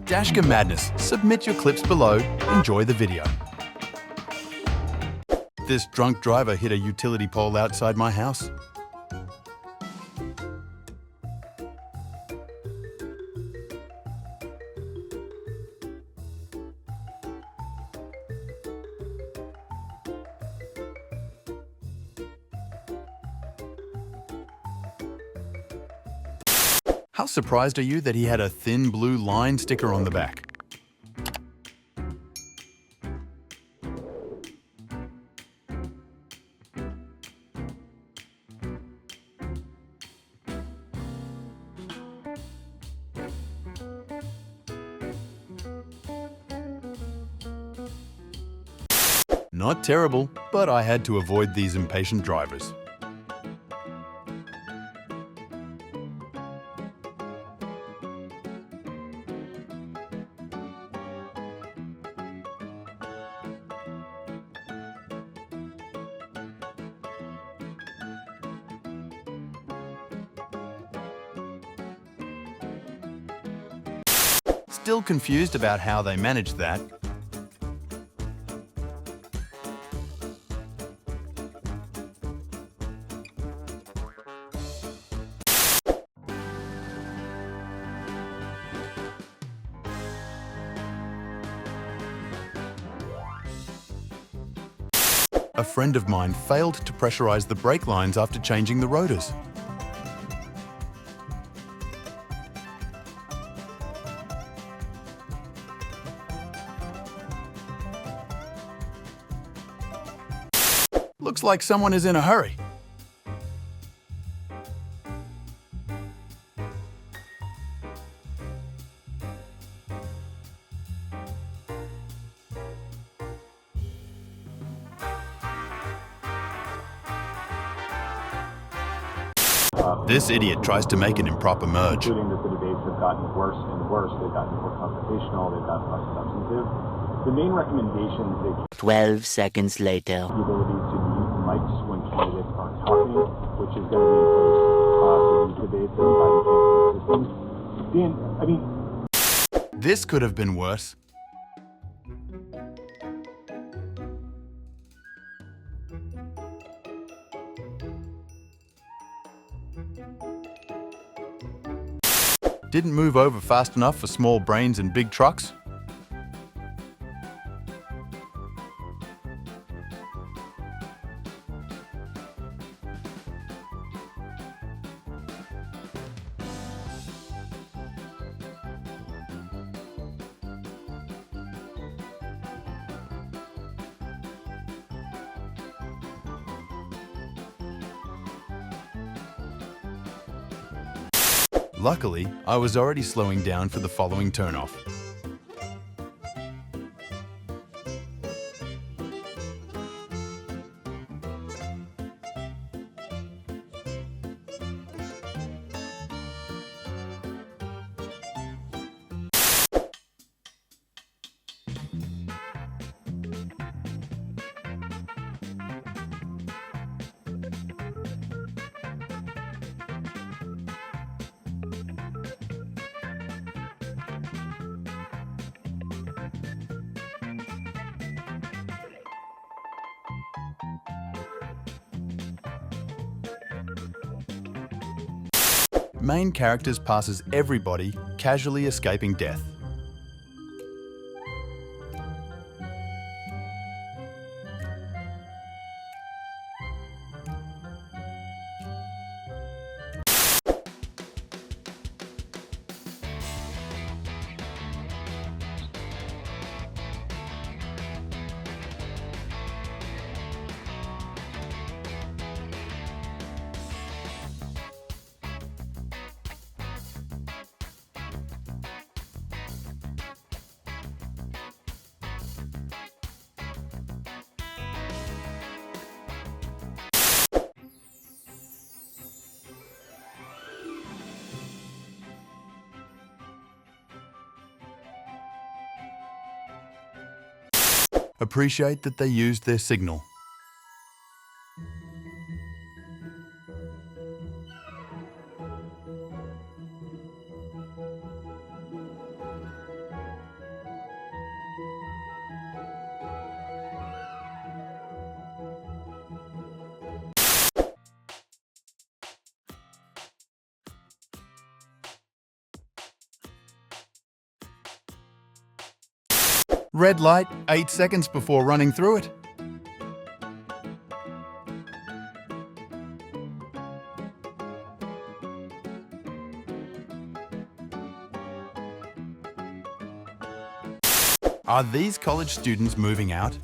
Dashcam madness. Submit your clips below. Enjoy the video. This drunk driver hit a utility pole outside my house. How surprised are you that he had a thin blue line sticker on the back? Not terrible, but I had to avoid these impatient drivers. Still confused about how they managed that. A friend of mine failed to pressurize the brake lines after changing the rotors. Looks like someone is in a hurry. This idiot tries to make an improper merge. Including that the debates have gotten worse and worse. They've gotten more confrontational, they've gotten less substantive. The main recommendations they 12 seconds later. the ability to mute mics when candidates aren't talking, which is going to be in place for these debates and guiding candidate systems. Dan, I mean, This could have been worse. Didn't move over fast enough for small brains and big trucks. Luckily, I was already slowing down for the following turnoff. Main characters passes everybody, casually escaping death. Appreciate that they used their signal. Red light, 8 seconds before running through it. Are these college students moving out?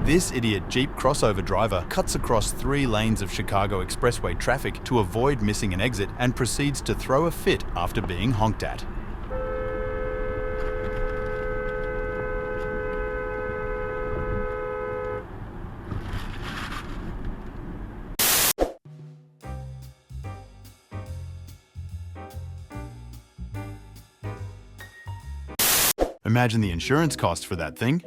This idiot Jeep crossover driver cuts across 3 lanes of Chicago expressway traffic to avoid missing an exit and proceeds to throw a fit after being honked at. Imagine the insurance cost for that thing.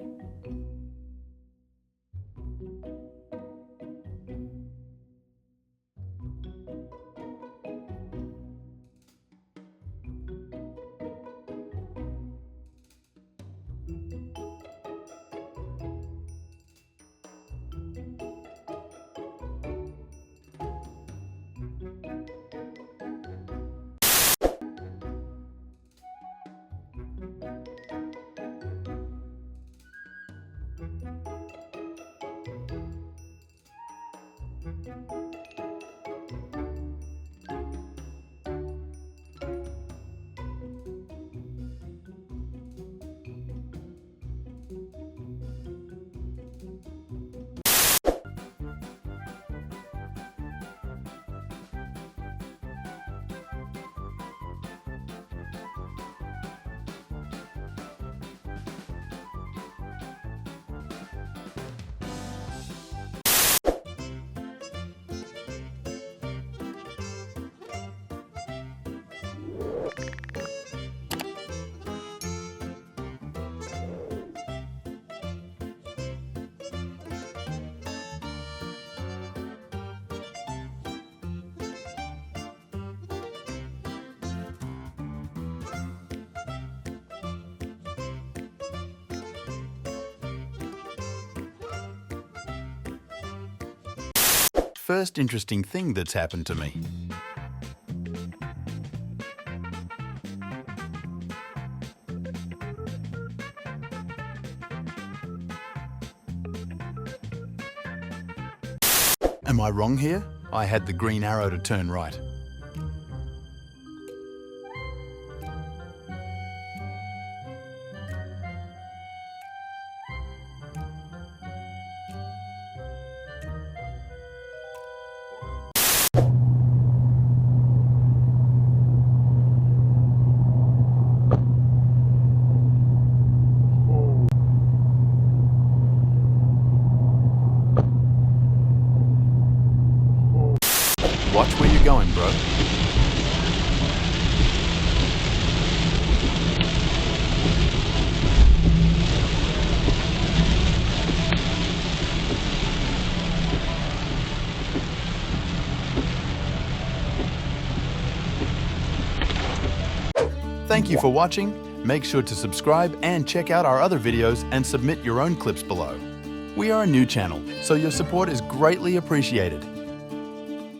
First interesting thing that's happened to me. Am I wrong here? I had the green arrow to turn right. Watch where you're going, bro. Thank you for watching. Make sure to subscribe and check out our other videos and submit your own clips below. We are a new channel, so your support is greatly appreciated.